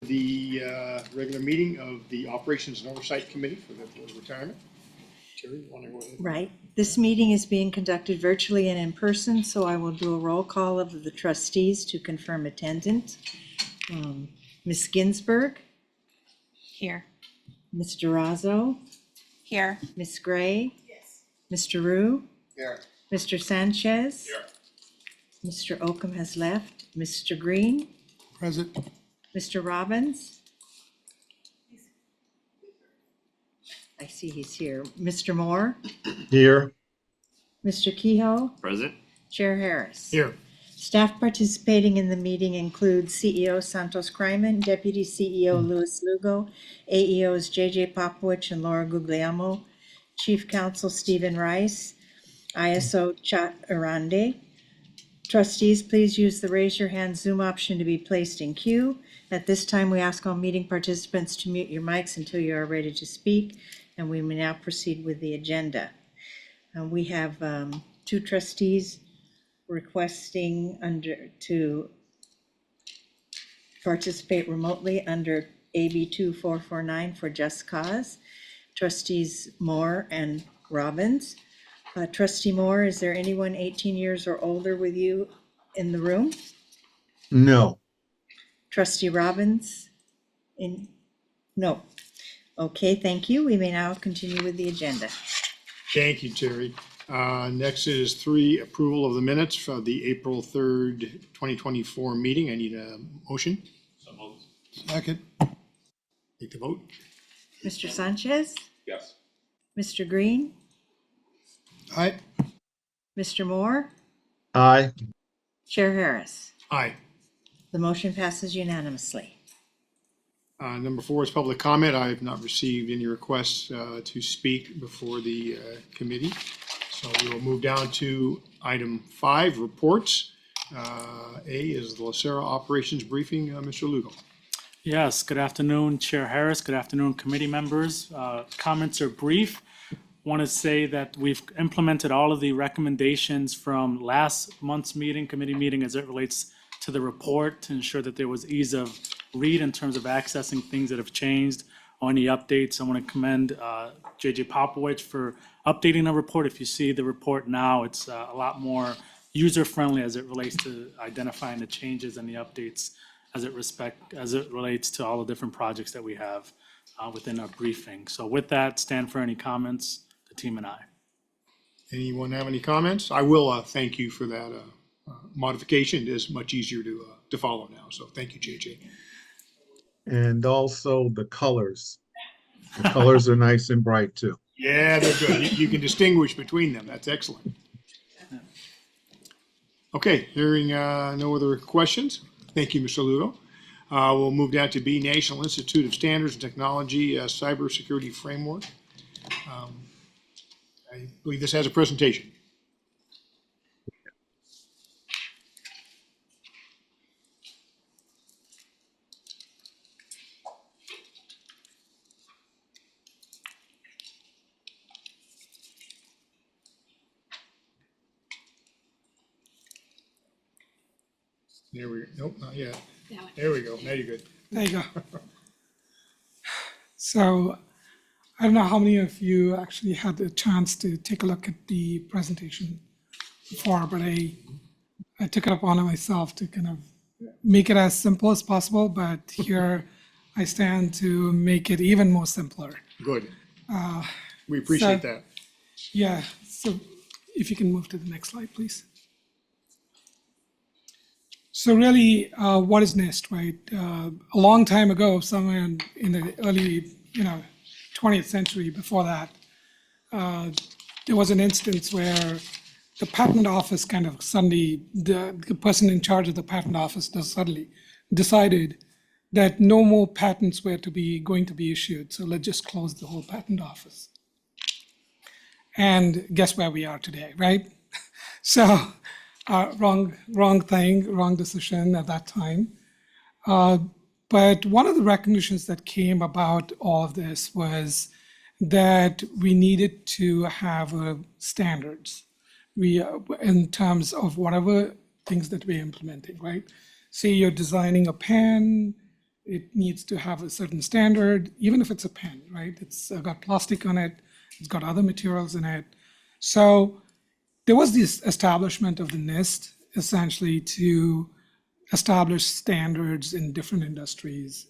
The regular meeting of the Operations and Oversight Committee for the Board of Retirement. Terry, you want to go ahead? Right. This meeting is being conducted virtually and in person, so I will do a roll call of the trustees to confirm attendance. Ms. Ginsburg? Here. Mr. Razzo? Here. Ms. Gray? Yes. Mr. Rue? Here. Mr. Sanchez? Here. Mr. Oakham has left. Mr. Green? Present. Mr. Robbins? I see he's here. Mr. Moore? Here. Mr. Kehoe? Present. Chair Harris? Here. Staff participating in the meeting include CEO Santos Kryman, Deputy CEO Louis Lugo, AEOs JJ Popowich and Laura Guglielmo, Chief Counsel Stephen Rice, ISO Chat Arande. Trustees, please use the raise your hand Zoom option to be placed in queue. At this time, we ask all meeting participants to mute your mics until you are ready to speak, and we may now proceed with the agenda. We have two trustees requesting to participate remotely under AB 2449 for Just Cause. Trustees Moore and Robbins. Trustee Moore, is there anyone 18 years or older with you in the room? No. Trustee Robbins? No. Okay, thank you. We may now continue with the agenda. Thank you, Terry. Next is approval of the minutes for the April 3rd, 2024 meeting. I need a motion. So moved. Second. Take the vote. Mr. Sanchez? Yes. Mr. Green? Aye. Mr. Moore? Aye. Chair Harris? Aye. The motion passes unanimously. Number 4 is public comment. I have not received any requests to speak before the committee. So we will move down to item 5, reports. A is the LACERA operations briefing. Mr. Lugo. Yes, good afternoon, Chair Harris. Good afternoon, committee members. Comments are brief. Want to say that we've implemented all of the recommendations from last month's committee meeting as it relates to the report to ensure that there was ease of read in terms of accessing things that have changed or any updates. I want to commend JJ Popowich for updating the report. If you see the report now, it's a lot more user-friendly as it relates to identifying the changes and the updates as it relates to all the different projects that we have within our briefing. So with that, stand for any comments, the team and I. Anyone have any comments? I will thank you for that modification. It is much easier to follow now. So thank you, JJ. And also the colors. The colors are nice and bright too. Yeah, they're good. You can distinguish between them. That's excellent. Okay, hearing no other questions. Thank you, Mr. Lugo. We'll move down to B, National Institute of Standards and Technology Cybersecurity Framework. I believe this has a presentation. There we go. Nope, not yet. There we go. Now you're good. There you go. So I don't know how many of you actually had the chance to take a look at the presentation before, but I took it upon myself to kind of make it as simple as possible, but here I stand to make it even more simpler. Good. We appreciate that. Yeah, so if you can move to the next slide, please. So really, what is NIST, right? A long time ago, somewhere in the early, 20th century, before that, there was an instance where the patent office kind of suddenly, the person in charge of the patent office suddenly decided that no more patents were going to be issued. So let's just close the whole patent office. And guess where we are today, right? So wrong thing, wrong decision at that time. But one of the recognitions that came about all of this was that we needed to have standards. In terms of whatever things that we're implementing, right? Say you're designing a pen, It needs to have a certain standard, even if it's a pen, right? It's got plastic on it, it's got other materials in it. So there was this establishment of the NIST essentially to establish standards in different industries,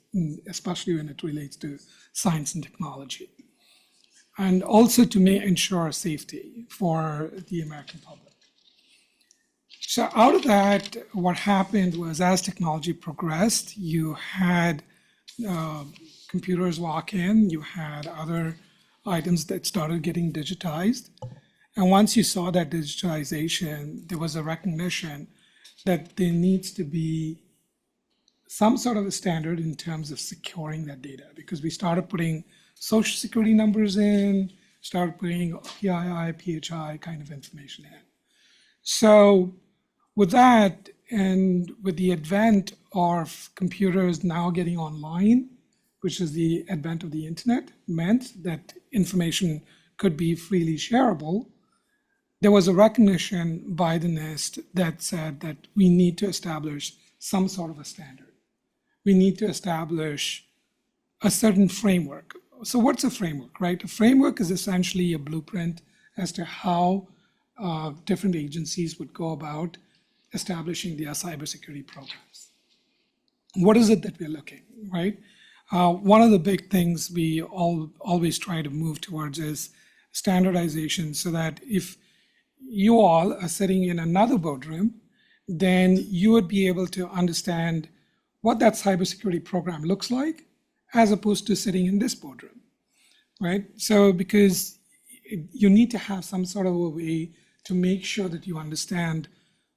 especially when it relates to science and technology, and also to ensure safety for the American public. So out of that, what happened was as technology progressed, you had computers walk in, you had other items that started getting digitized. And once you saw that digitization, there was a recognition that there needs to be some sort of a standard in terms of securing that data, because we started putting social security numbers in, started putting PII, PHI kind of information in. So with that, and with the advent of computers now getting online, which is the advent of the internet, meant that information could be freely shareable. There was a recognition by the NIST that said that we need to establish some sort of a standard. We need to establish a certain framework. So what's a framework, right? A framework is essentially a blueprint as to how different agencies would go about establishing their cybersecurity programs. What is it that we're looking, right? One of the big things we always try to move towards is standardization, so that if you all are sitting in another boardroom, then you would be able to understand what that cybersecurity program looks like, as opposed to sitting in this boardroom, right? So because you need to have some sort of a way to make sure that you understand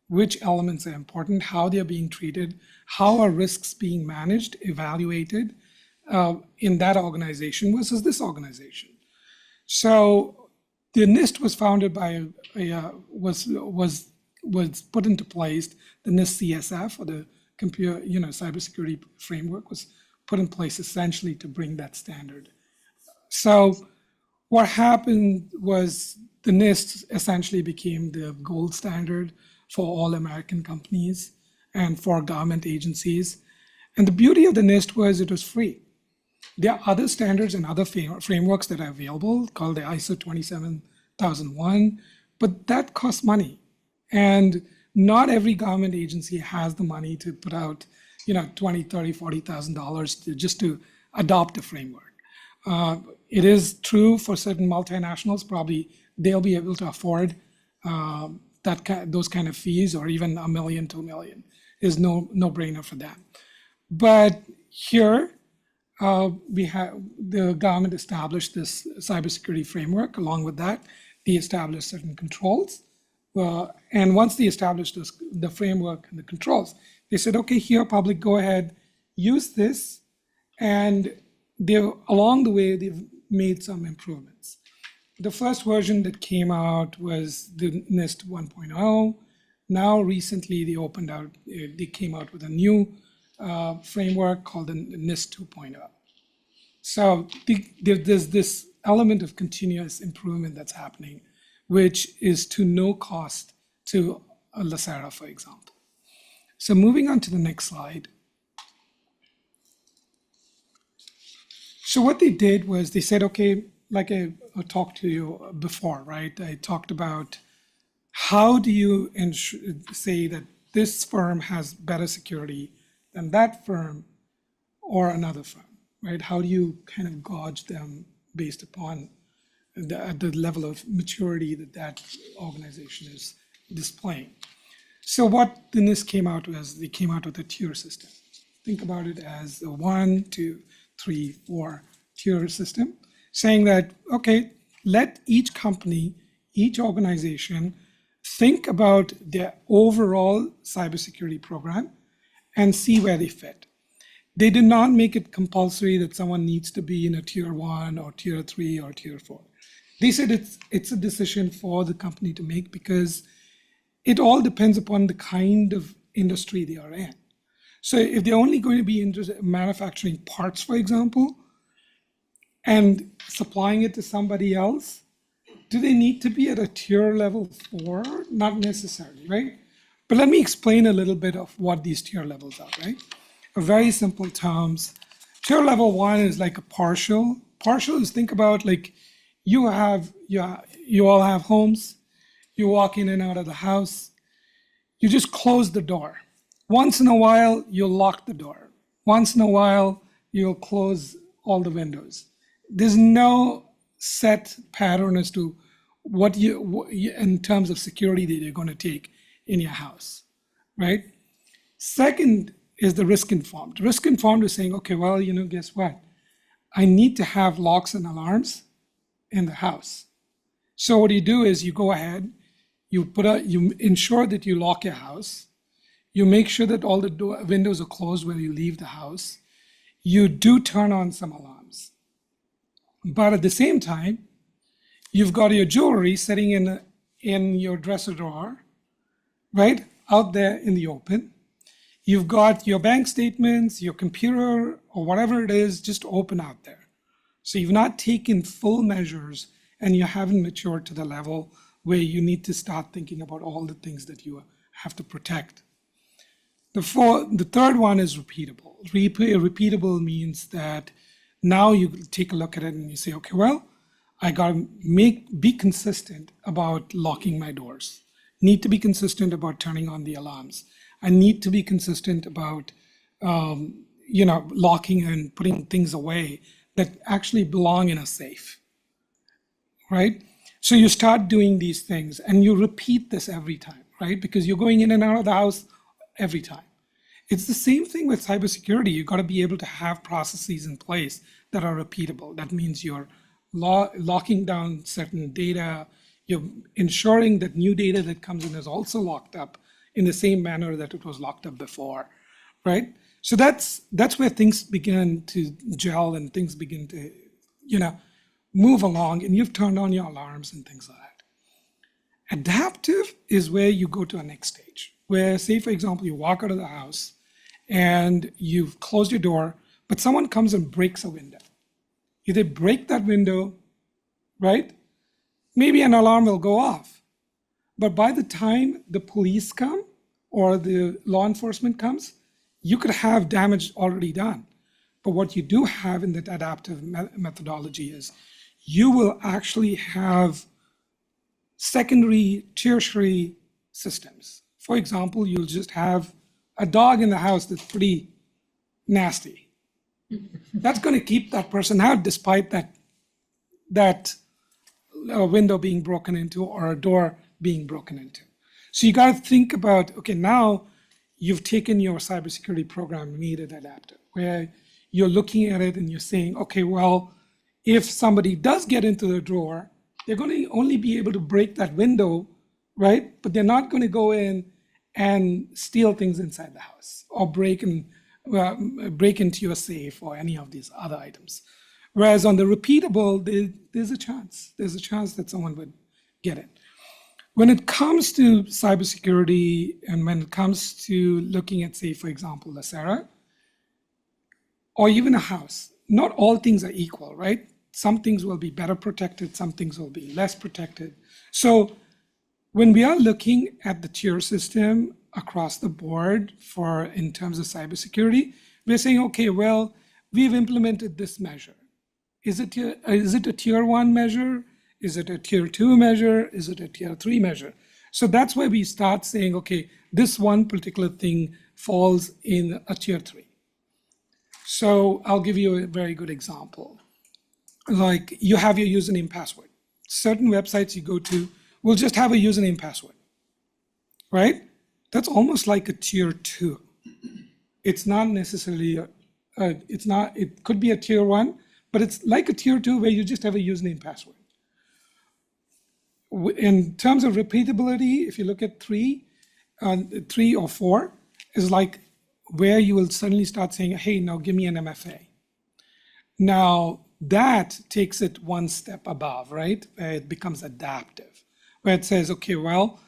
which elements are important, how they're being treated, how are risks being managed, evaluated in that organization versus this organization. So the NIST was founded by was put into place. The NIST CSF, or the cybersecurity framework, was put in place essentially to bring that standard. So what happened was the NIST essentially became the gold standard for all American companies and for government agencies. And the beauty of the NIST was it was free. There are other standards and other frameworks that are available called the ISO 27001, but that costs money. And not every government agency has the money to put out, $20,000, $30,000, $40,000 just to adopt a framework. It is true for certain multinationals, probably they'll be able to afford those kind of fees, or even $1 million, $2 million is no brainer for them. But here, the government established this cybersecurity framework. Along with that, they established certain controls. And once they established the framework and the controls, they said, okay, here, public, go ahead, use this. And along the way, they've made some improvements. The first version that came out was the NIST 1.0. Now, recently, they came out with a new framework called the NIST 2.0. So there's this element of continuous improvement that's happening, which is to no cost to LACERA, for example. So moving on to the next slide. So what they did was they said, okay, like I talked to you before, right? I talked about how do you say that this firm has better security than that firm or another firm, right? How do you kind of gauge them based upon the level of maturity that organization is displaying? So what the NIST came out was, they came out with a tier system. Think about it as a 1, 2, 3, 4 tier system, saying that, okay, let each company, each organization think about their overall cybersecurity program and see where they fit. They did not make it compulsory that someone needs to be in a tier 1 or tier 3 or tier 4. They said it's a decision for the company to make, because it all depends upon the kind of industry they are in. So if they're only going to be into manufacturing parts, for example, and supplying it to somebody else, do they need to be at a tier level 4? Not necessarily, right? But let me explain a little bit of what these tier levels are, right? very simple terms. Tier level 1 is like a partial. Partial is, think about like you all have homes. You walk in and out of the house. You just close the door. Once in a while, you'll lock the door. Once in a while, you'll close all the windows. There's no set pattern as to what in terms of security that you're going to take in your house, right? Second is the risk informed. Risk informed is saying, okay, well, guess what? I need to have locks and alarms in the house. So what you do is you go ahead, you ensure that you lock your house. You make sure that all the windows are closed when you leave the house. You do turn on some alarms. But at the same time, you've got your jewelry sitting in your dresser drawer, right? Out there in the open. You've got your bank statements, your computer, or whatever it is, just open out there. So you've not taken full measures and you haven't matured to the level where you need to start thinking about all the things that you have to protect. The third one is repeatable. Repeatable means that now you take a look at it and you say, okay, well, I gotta be consistent about locking my doors. Need to be consistent about turning on the alarms. I need to be consistent about, locking and putting things away that actually belong in a safe, right? So you start doing these things and you repeat this every time, right? Because you're going in and out of the house every time. It's the same thing with cybersecurity. You've got to be able to have processes in place that are repeatable. That means you're locking down certain data. You're ensuring that new data that comes in is also locked up in the same manner that it was locked up before, right? So that's where things begin to gel and things begin to, move along, and you've turned on your alarms and things like that. Adaptive is where you go to a next stage, where, say, for example, you walk out of the house and you've closed your door, but someone comes and breaks a window. If they break that window, right, maybe an alarm will go off. But by the time the police come or the law enforcement comes, you could have damage already done. But what you do have in that adaptive methodology is you will actually have secondary, tertiary systems. For example, you'll just have a dog in the house that's pretty nasty. That's going to keep that person out despite that window being broken into or a door being broken into. So you got to think about, okay, now you've taken your cybersecurity program and made it adaptive, where you're looking at it and you're saying, okay, well, if somebody does get into the drawer, they're going to only be able to break that window, right? But they're not going to go in and steal things inside the house or break into your safe or any of these other items. Whereas on the repeatable, there's a chance that someone would get it. When it comes to cybersecurity and when it comes to looking at, say, for example, LACERA, or even a house, not all things are equal, right? Some things will be better protected, some things will be less protected. So when we are looking at the tier system across the board in terms of cybersecurity, we're saying, okay, well, we've implemented this measure. Is it a tier 1 measure? Is it a tier 2 measure? Is it a tier 3 measure? So that's where we start saying, okay, this one particular thing falls in a tier 3. So I'll give you a very good example. Like you have your username password. Certain websites you go to will just have a username password, right? That's almost like a tier 2. It's not necessarily, it could be a tier 1, but it's like a tier 2 where you just have a username password. In terms of repeatability, if you look at 3 or 4, is like where you will suddenly start saying, hey, now give me an MFA. Now, that takes it one step above, right? Where it becomes adaptive, where it says, okay, well,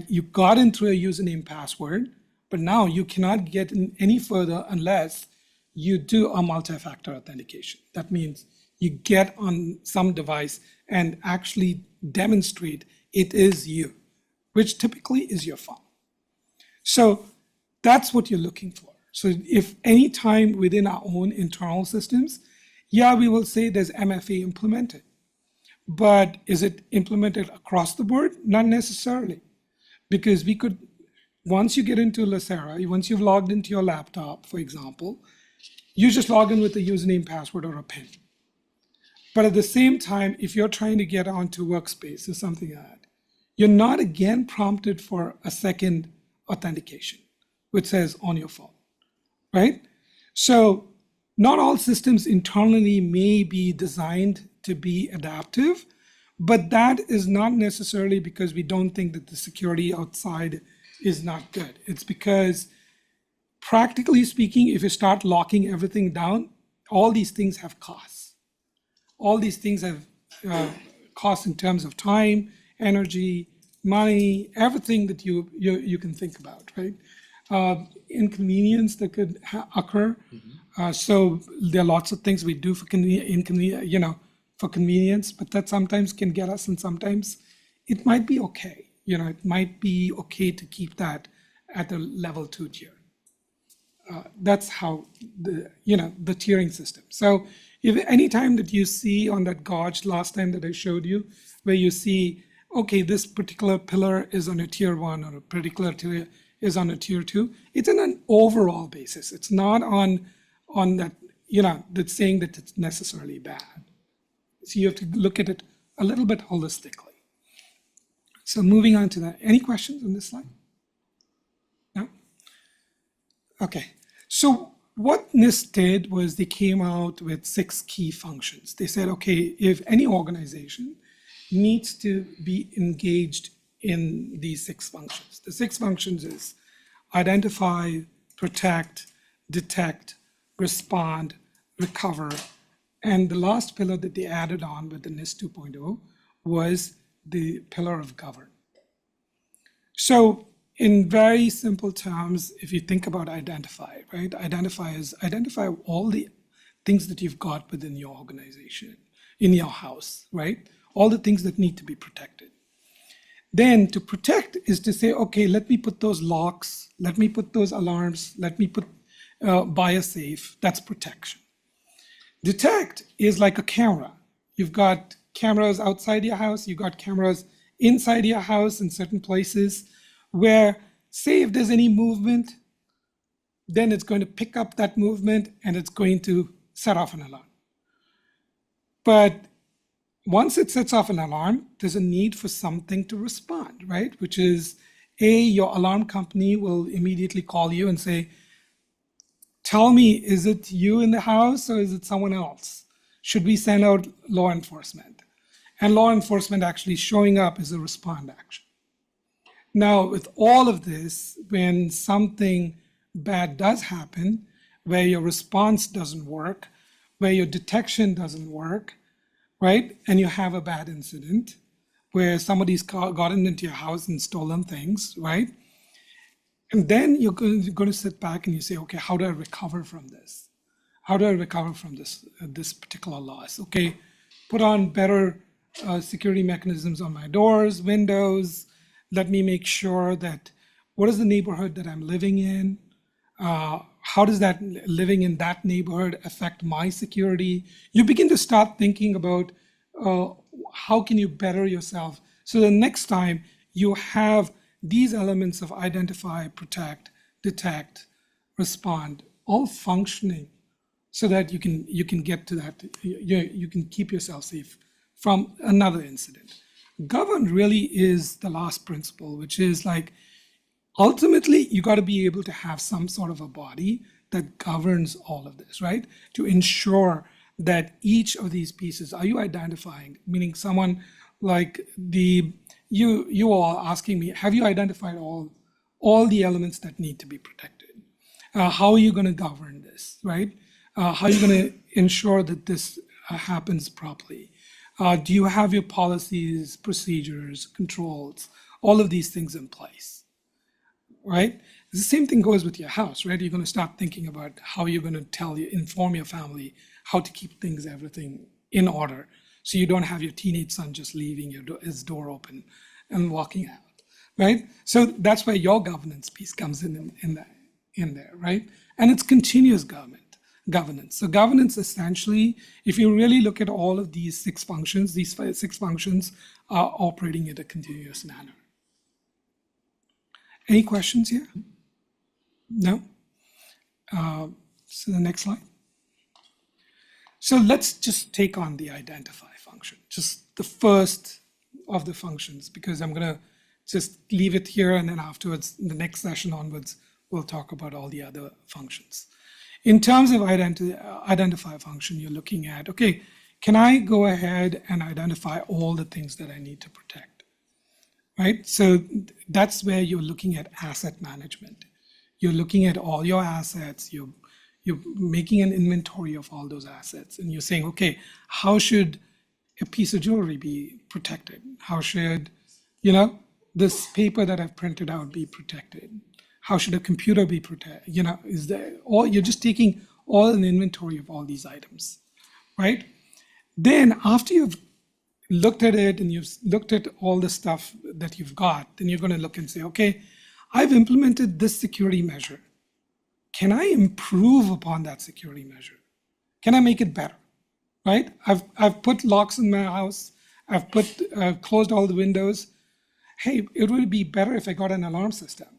you got into a username password, but now you cannot get in any further unless you do a multi-factor authentication. That means you get on some device and actually demonstrate it is you, which typically is your phone. So that's what you're looking for. So if any time within our own internal systems, yeah, we will say there's MFA implemented. But is it implemented across the board? Not necessarily. Because we could, once you get into LACERA, once you've logged into your laptop, for example, you just log in with a username, password, or a PIN. But at the same time, if you're trying to get onto Workspace or something like that, you're not again prompted for a second authentication, which says on your phone, right? So not all systems internally may be designed to be adaptive, but that is not necessarily because we don't think that the security outside is not good. It's because, practically speaking, if you start locking everything down, all these things have costs. All these things have costs in terms of time, energy, money, everything that you can think about, right? Inconvenience that could occur. So there are lots of things we do for convenience, but that sometimes can get us, and sometimes it might be okay. It might be okay to keep that at the level 2 tier. That's how the tiering system. So if any time that you see on that gauge last time that I showed you, where you see, okay, this particular pillar is on a tier 1 or a particular tier is on a tier 2, it's on an overall basis. It's not on that, that's saying that it's necessarily bad. So you have to look at it a little bit holistically. So moving on to that. Any questions on this slide? No? Okay. So what NIST did was they came out with 6 key functions. They said, okay, if any organization needs to be engaged in these 6 functions. The 6 functions is identify, protect, detect, respond, recover, and the last pillar that they added on with the NIST 2.0 was the pillar of govern. So in very simple terms, if you think about identify, right? Identify all the things that you've got within your organization, in your house, right? All the things that need to be protected. Then to protect is to say, okay, let me put those locks, let me put those alarms, let me put buy a safe. That's protection. Detect is like a camera. You've got cameras outside your house, you've got cameras inside your house in certain places where, say if there's any movement, then it's going to pick up that movement and it's going to set off an alarm. But once it sets off an alarm, there's a need for something to respond, right? Which is, your alarm company will immediately call you and say, tell me, is it you in the house or is it someone else? Should we send out law enforcement? And law enforcement actually showing up is a respond action. Now, with all of this, when something bad does happen, where your response doesn't work, where your detection doesn't work, right? And you have a bad incident where somebody's gotten into your house and stolen things, right? And then you're going to sit back and you say, okay, how do I recover from this? How do I recover from this particular loss? Okay, put on better security mechanisms on my doors, windows. Let me make sure that what is the neighborhood that I'm living in? How does that living in that neighborhood affect my security? You begin to start thinking about how can you better yourself so the next time you have these elements of identify, protect, detect, respond, all functioning so that you can get to that, you can keep yourself safe from another incident. Govern really is the last principle, which is like, ultimately, you got to be able to have some sort of a body that governs all of this, right? To ensure that each of these pieces, are you identifying, meaning someone like you all asking me, have you identified all the elements that need to be protected? How are you going to govern this, right? How are you going to ensure that this happens properly? Do you have your policies, procedures, controls, all of these things in place, right? The same thing goes with your house, right? You're going to start thinking about how you're going to inform your family how to keep everything in order, so you don't have your teenage son just leaving his door open and walking out, right? So that's where your governance piece comes in that. in there, right? And it's continuous governance. So governance essentially, if you really look at all of these six functions, are operating in a continuous manner. Any questions here? No? So the next slide. So let's just take on the identify function, just the first of the functions, because I'm going to just leave it here, and then afterwards, in the next session onwards, we'll talk about all the other functions. In terms of identify function, you're looking at, okay, can I go ahead and identify all the things that I need to protect, right? So that's where you're looking at asset management. You're looking at all your assets, you're making an inventory of all those assets, and you're saying, okay, how should a piece of jewelry be protected? How should, this paper that I've printed out be protected? How should a computer be protected? Is there, or you're just taking all an inventory of all these items, right? Then after you've looked at it and you've looked at all the stuff that you've got, then you're going to look and say, okay, I've implemented this security measure. Can I improve upon that security measure? Can I make it better? Right? I've put locks in my house. I've closed all the windows. Hey, it would be better if I got an alarm system,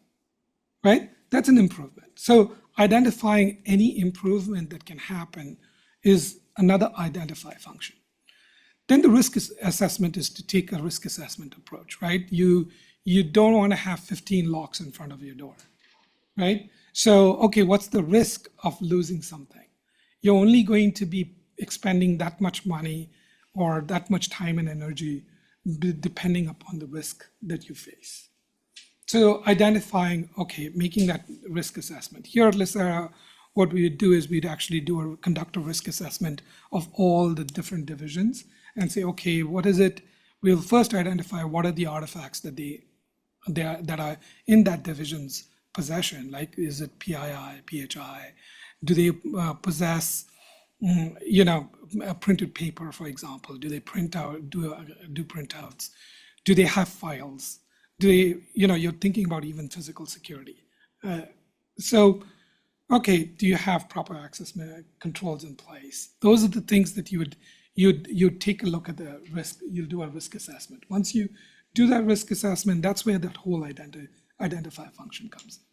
right? That's an improvement. So identifying any improvement that can happen is another identify function. Then the risk assessment is to take a risk assessment approach, right? You don't want to have 15 locks in front of your door, right? So, okay, what's the risk of losing something? You're only going to be expending that much money or that much time and energy depending upon the risk that you face. So identifying, okay, making that risk assessment. Here at LACERA, what we would do is we'd actually conduct a risk assessment of all the different divisions and say, okay, what is it? We'll first identify what are the artifacts that are in that division's possession. Like, is it PII, PHI? Do they possess, a printed paper, for example? Do they print out, do printouts? Do they have files? Do they, you're thinking about even physical security. So, okay, do you have proper access controls in place? Those are the things that you'd take a look at the risk. You'll do a risk assessment. Once you do that risk assessment, that's where that whole identify function comes in.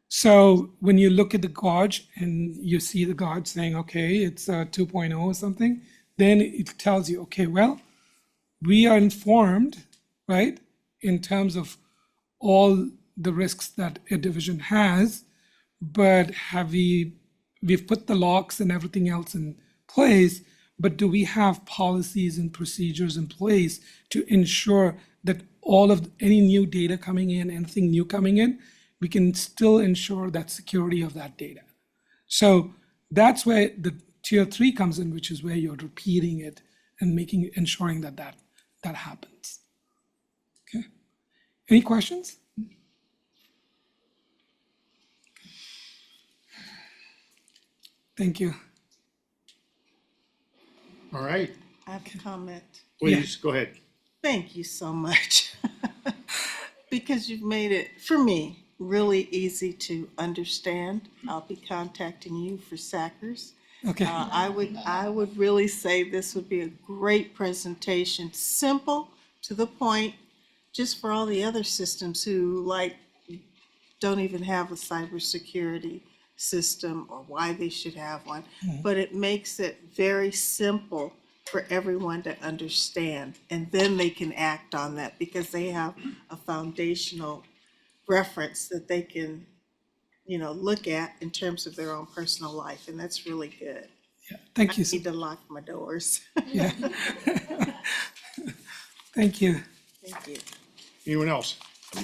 So when you look at the gauge and you see the gauge saying, okay, it's 2.0 or something, then it tells you, okay, well, we are informed, right, in terms of all the risks that a division has, but we've put the locks and everything else in place, but do we have policies and procedures in place to ensure that any new data coming in, anything new coming in, we can still ensure that security of that data. So that's where the tier 3 comes in, which is where you're repeating it and ensuring that happens. Okay. Any questions? Thank you. All right, I have a comment. please, go ahead. Thank you so much. Because you've made it, for me, really easy to understand. I'll be contacting you for SACRs. Okay. I would really say this would be a great presentation, simple, to the point, just for all the other systems who don't even have a cybersecurity system or why they should have one. But it makes it very simple for everyone to understand, and then they can act on that because they have a foundational reference that they can, look at in terms of their own personal life, and that's really good. Yeah. Thank you. I need to lock my doors. Yeah. Thank you. Thank you. Anyone else?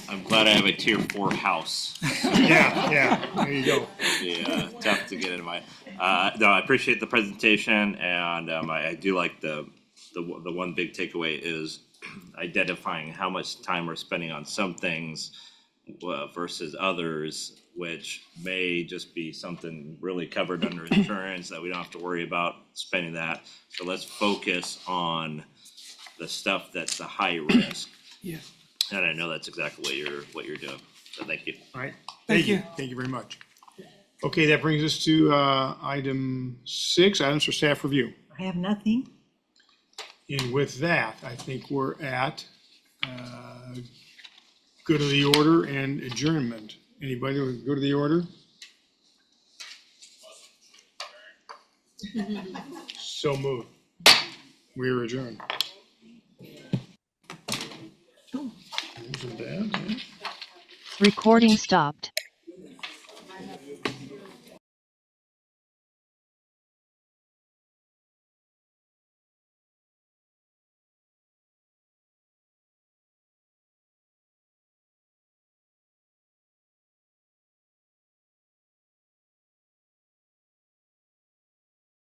I'm glad I have a tier 4 house. Yeah, there you go. It'd be tough to get into my. No, I appreciate the presentation, and I do like the one big takeaway is identifying how much time we're spending on some things versus others, which may just be something really covered under insurance that we don't have to worry about spending that. So let's focus on the stuff that's the high risk. Yeah. And I know that's exactly what you're doing. So thank you. All right. Thank you. Thank you very much. Okay, that brings us to item 6, items for staff review. I have nothing. And with that, I think we're at good of the order and adjournment. Anybody with good of the order? So moved. We are adjourned. Isn't bad, yeah. Recording stopped.